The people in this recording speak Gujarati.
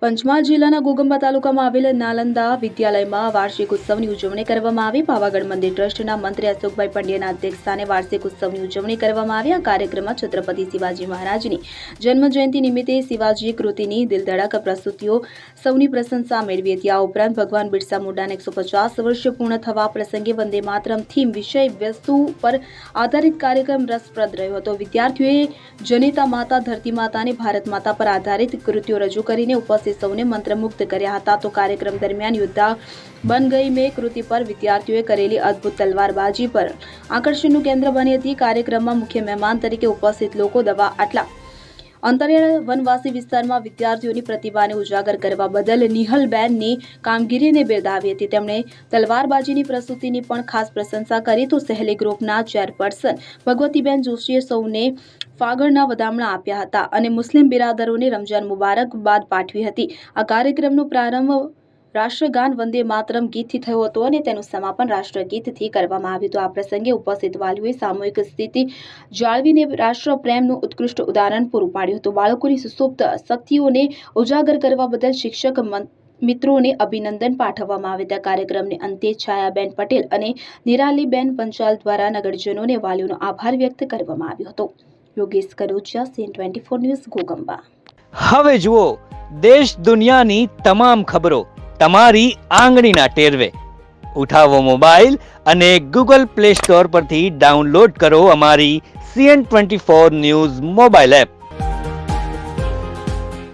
પંચમહાલ જિલ્લાના ઘોગંબા તાલુકામાં આવેલ નાલંદા વિદ્યાલયમાં વાર્ષિક ઉત્સવની ઉજવણી કરવામાં આવી. પાવાગઢ મંદિર ટ્રસ્ટના મંત્રી અશોકભાઈ પંડ્યાના અધ્યક્ષસ્થાને વાર્ષિક ઉત્સવની ઉજવણી કરવામાં આવી. આ કાર્યક્રમમાં છત્રપતિ શિવાજી મહારાજની જન્મજયંતિ નિમિત્તે શિવાજી કૃતિની દિલધડક પ્રસ્તુતિઓ સૌની પ્રશંસા મેળવી હતી. આ ઉપરાંત ભગવાન બિરસા મુંડાના 150 વર્ષ પૂર્ણ થવા પ્રસંગે વંદે માતરમ થીમ વિષય વસ્તુ પર આધારિત કાર્યક્રમ રસપ્રદ રહ્યો હતો. વિદ્યાર્થીઓએ જનેતા માતા, ધરતી માતા અને ભારત માતા પર આધારિત કૃતિઓ રજૂ કરીને ઉપસ્થિત સૌને મંત્રમુગ્ધ કર્યા હતા. તો કાર્યક્રમ દરમિયાન યોદ્ધા બન ગઈ મેં કૃતિ પર વિદ્યાર્થીઓએ કરેલી અદ્ભુત તલવારબાજી પર આકર્ષણનું કેન્દ્ર બની હતી. કાર્યક્રમમાં મુખ્ય મહેમાન તરીકે ઉપસ્થિત લોકો દવા આટલા અંતરિયાળ વનવાસી વિસ્તારમાં વિદ્યાર્થીઓની પ્રતિભાને ઉજાગર કરવા બદલ નિહલબેનની કામગીરીને બિરદાવી હતી. તેમણે તલવારબાજીની પ્રસ્તુતિની પણ ખાસ પ્રશંસા કરી. તો સહેલી ગ્રુપના ચેરપર્સન ભગવતીબેન જોશીએ સૌને ફાગણના વધામણા આપ્યા હતા અને મુસ્લિમ બિરાદરોને રમજાન મુબારકબાદ પાઠવી હતી. આ કાર્યક્રમનો પ્રારંભ રાષ્ટ્રગાન વંદે માતરમ ગીતથી થયો હતો અને તેનું સમાપન રાષ્ટ્રગીતથી કરવામાં આવ્યું હતું. આ પ્રસંગે ઉપસ્થિત વાલીઓએ સામૂહિક સ્થિતિ જાળવીને રાષ્ટ્રપ્રેમનું ઉત્કૃષ્ટ ઉદાહરણ પૂરું પાડ્યું હતું. બાળકોની સુસુપ્ત શક્તિઓને ઉજાગર કરવા બદલ શિક્ષક મિત્રોને અભિનંદન પાઠવવામાં આવ્યા હતા. કાર્યક્રમને અંતે છાયાબેન પટેલ અને નિરાલીબેન પંચાલ દ્વારા નગરજનોને વાલીઓનો આભાર વ્યક્ત કરવામાં આવ્યો હતો. Yogesh Karochiya, CN24 news, Ghoghamba. હવે જુઓ દેશ દુનિયાની તમામ ખબરો તમારી આંગળીના ટેરવે. ઉઠાવો મોબાઈલ અને Google Play Store પરથી ડાઉનલોડ કરો અમારી CN24 ન્યૂઝ મોબાઈલ એપ.